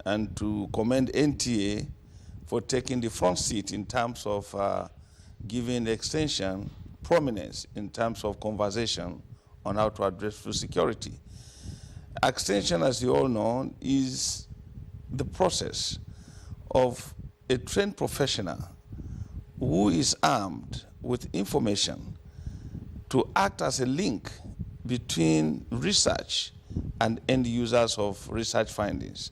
and to commend NTA for taking the front seat in terms of giving extension prominence in terms of conversation on how to address food security. Extension, as you all know, is the process of a trained professional who is armed with information to act as a link between research and end users of research findings.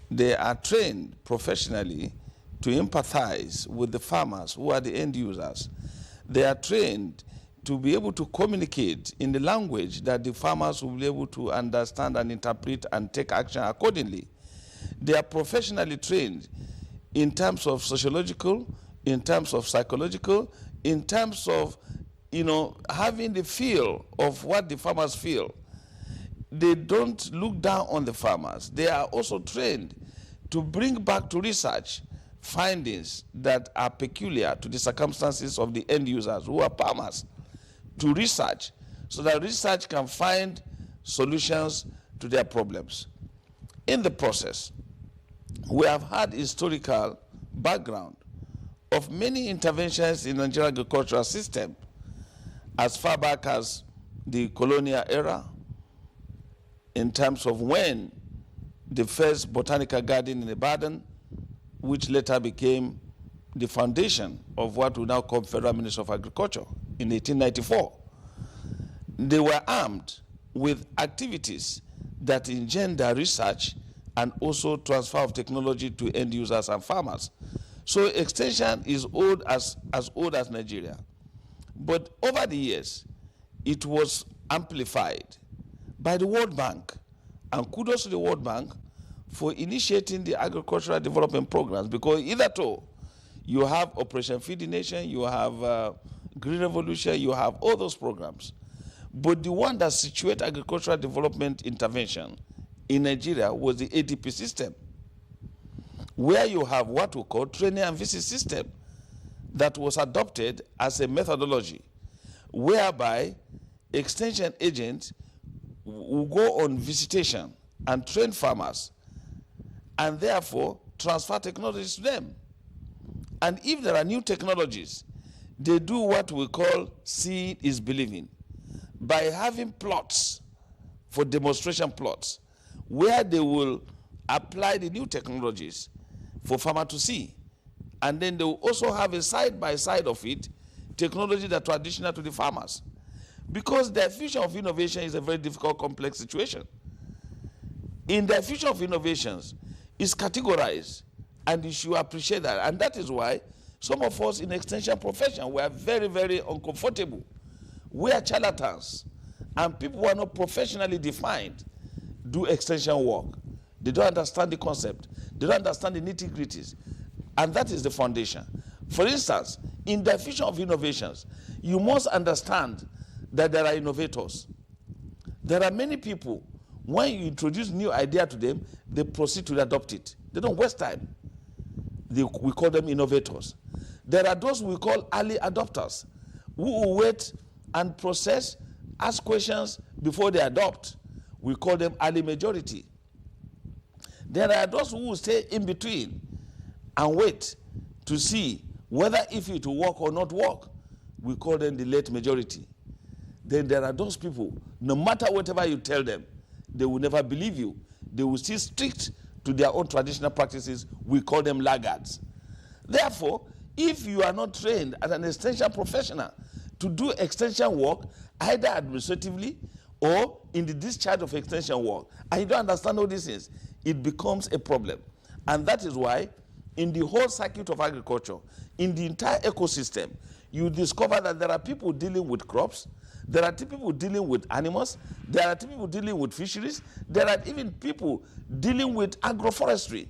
They are trained professionally to empathize with the farmers who are the end users. They are trained to be able to communicate in the language that the farmers will be able to understand and interpret and take action accordingly. They are professionally trained in terms of sociological, in terms of psychological, in terms of, having the feel of what the farmers feel. They don't look down on the farmers. They are also trained to bring back to research findings that are peculiar to the circumstances of the end users who are farmers, to research, so that research can find solutions to their problems. In the process, we have had historical background of many interventions in the Nigerian agricultural system as far back as the colonial era, in terms of when the first botanical garden in Ibadan, which later became the foundation of what we now call Federal Ministry of Agriculture in 1894. They were armed with activities that engender research and also transfer of technology to end users and farmers. So extension is as old as Nigeria. But over the years, it was amplified by the World Bank. And kudos to the World Bank for initiating the agricultural development programs, because hitherto you have Operation Feed the Nation, you have Green Revolution, you have all those programs. But the one that situated agricultural development intervention in Nigeria was the ADP system, where you have what we call training and visit system that was adopted as a methodology, whereby extension agents will go on visitation and train farmers and therefore transfer technologies to them. And if there are new technologies, they do what we call seeing is believing, by having plots for demonstration plots, where they will apply the new technologies for farmers to see. And then they will also have a side-by-side of it, technology that are traditional to the farmers. Because the future of innovation is a very difficult, complex situation. In the future of innovations, is categorized, and you should appreciate that. And that is why some of us in extension profession were very, very uncomfortable. We are charlatans, and people who are not professionally defined do extension work. They don't understand the concept. They don't understand the nitty-gritties. And that is the foundation. For instance, in the future of innovations, you must understand that there are innovators. There are many people, when you introduce new idea to them, they proceed to adopt it. They don't waste time. We call them innovators. There are those we call early adopters, who will wait and process, ask questions before they adopt. We call them early majority. There are those who will stay in between and wait to see whether if it will work or not work. We call them the late majority. Then there are those people, no matter whatever you tell them, they will never believe you. They will still strict to their own traditional practices. We call them laggards. Therefore, if you are not trained as an extension professional to do extension work, either administratively or in the discharge of extension work, and you don't understand all these things, it becomes a problem. And that is why in the whole circuit of agriculture, in the entire ecosystem, you discover that there are people dealing with crops, there are people dealing with animals, there are people dealing with fisheries, there are even people dealing with agroforestry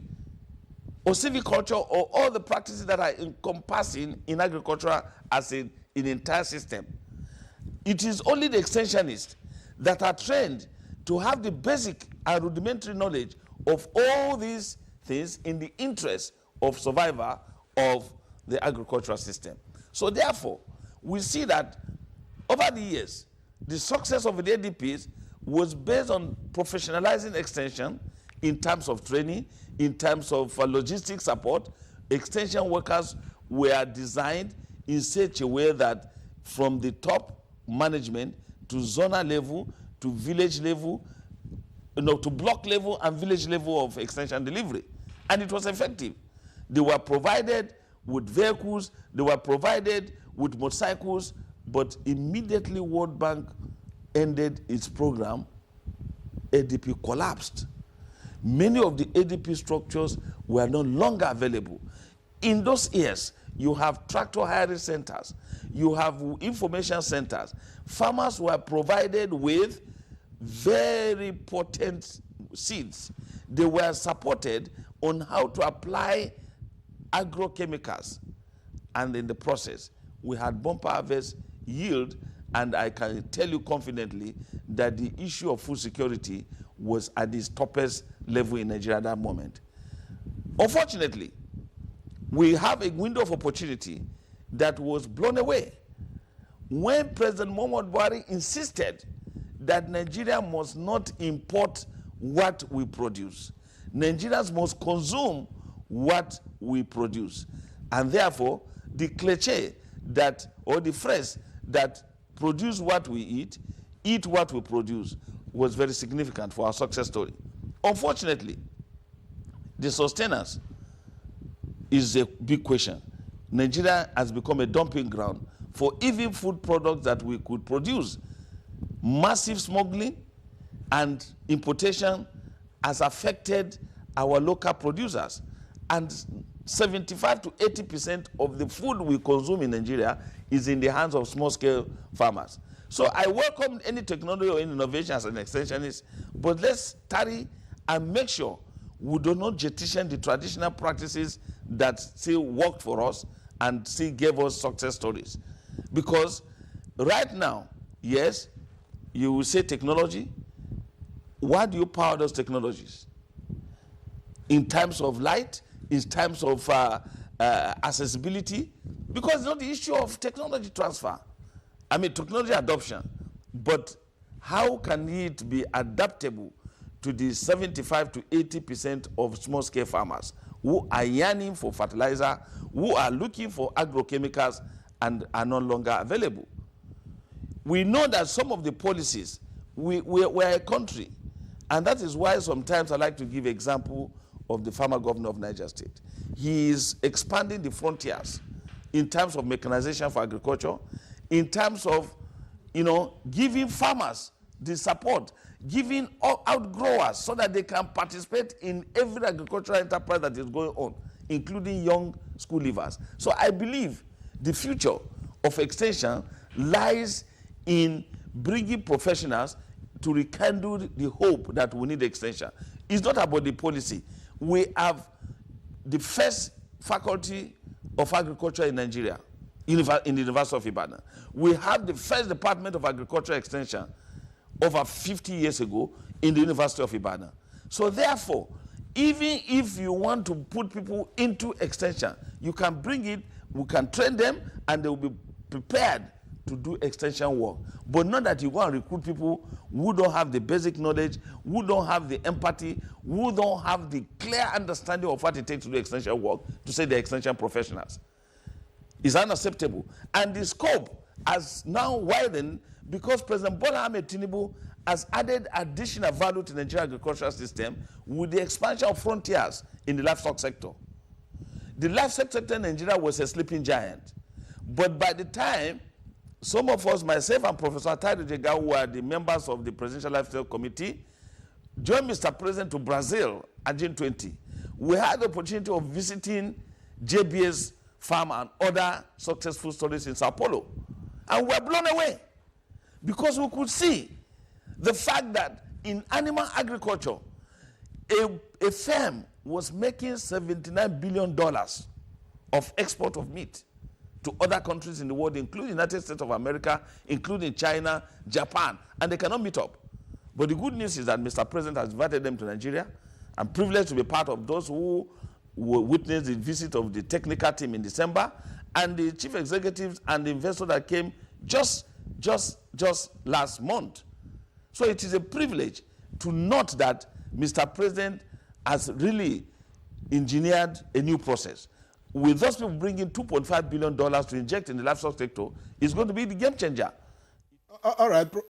or silviculture or all the practices that are encompassing in agriculture as an entire system. It is only the extensionists that are trained to have the basic and rudimentary knowledge of all these things in the interest of survival of the agricultural system. So therefore, we see that over the years, the success of the ADPs was based on professionalizing extension, in terms of training, in terms of logistics support. Extension workers were designed in such a way that from the top management to zonal level, to village level, to block level and village level of extension delivery. And it was effective. They were provided with vehicles, they were provided with motorcycles, but immediately World Bank ended its program, ADP collapsed. Many of the ADP structures were no longer available. In those years, you have tractor hiring centers, you have information centers. Farmers were provided with very potent seeds. They were supported on how to apply agrochemicals. And in the process, we had bumper harvest yield, and I can tell you confidently that the issue of food security was at its toughest level in Nigeria at that moment. Unfortunately, we have a window of opportunity that was blown away when President Muhammad Buhari insisted that Nigeria must not import what we produce. Nigerians must consume what we produce. And therefore, the cliché that, or the phrase that produce what we eat what we produce, was very significant for our success story. Unfortunately, the sustenance is a big question. Nigeria has become a dumping ground for even food products that we could produce. Massive smuggling and importation has affected our local producers, and 75 to 80% of the food we consume in Nigeria is in the hands of small-scale farmers. So I welcome any technology or any innovation as an extensionist, but let's tarry and make sure we do not jettison the traditional practices that still worked for us and still gave us success stories. Because right now, yes, you will say technology. Why do you power those technologies? In terms of light, in terms of accessibility, because it's not the issue of technology transfer. I mean, technology adoption. But how can it be adaptable to the 75 to 80% of small-scale farmers who are yearning for fertilizer, who are looking for agrochemicals and are no longer available? We know that some of the policies, we're a country, and that is why sometimes I like to give example of the former governor of Niger State. He is expanding the frontiers in terms of mechanization for agriculture, in terms of, giving farmers the support, giving outgrowers so that they can participate in every agricultural enterprise that is going on, including young school leavers. So I believe the future of extension lies in bringing professionals to rekindle the hope that we need extension. It's not about the policy. We have the first faculty of agriculture in Nigeria, in the University of Ibadan. We have the first department of agriculture extension over 50 years ago in the University of Ibadan. So therefore, even if you want to put people into extension, you can bring it, we can train them, and they will be prepared to do extension work. But not that you go and recruit people who don't have the basic knowledge, who don't have the empathy, who don't have the clear understanding of what it takes to do extension work, to say they're extension professionals. It's unacceptable. And the scope has now widened because President Bola Ahmed Tinubu has added additional value to the Nigerian agricultural system with the expansion of frontiers in the livestock sector. The livestock sector in Nigeria was a sleeping giant. But by the time some of us, myself and Professor Atari Jega, who are the members of the Presidential Livestock Committee, joined Mr. President to Brazil at June 20, we had the opportunity of visiting JBA's farm and other successful stories in Sao Paulo. And we were blown away because we could see the fact that in animal agriculture, a firm was making $79 billion of export of meat to other countries in the world, including the United States of America, including China, Japan, and they cannot meet up. But the good news is that Mr. President has invited them to Nigeria. I'm privileged to be part of those who witnessed the visit of the technical team in December, and the chief executives and the investor that came just last month. So it is a privilege to note that Mr. President has really engineered a new process. With those people bringing $2.5 billion to inject in the livestock sector, it's going to be the game changer. All right,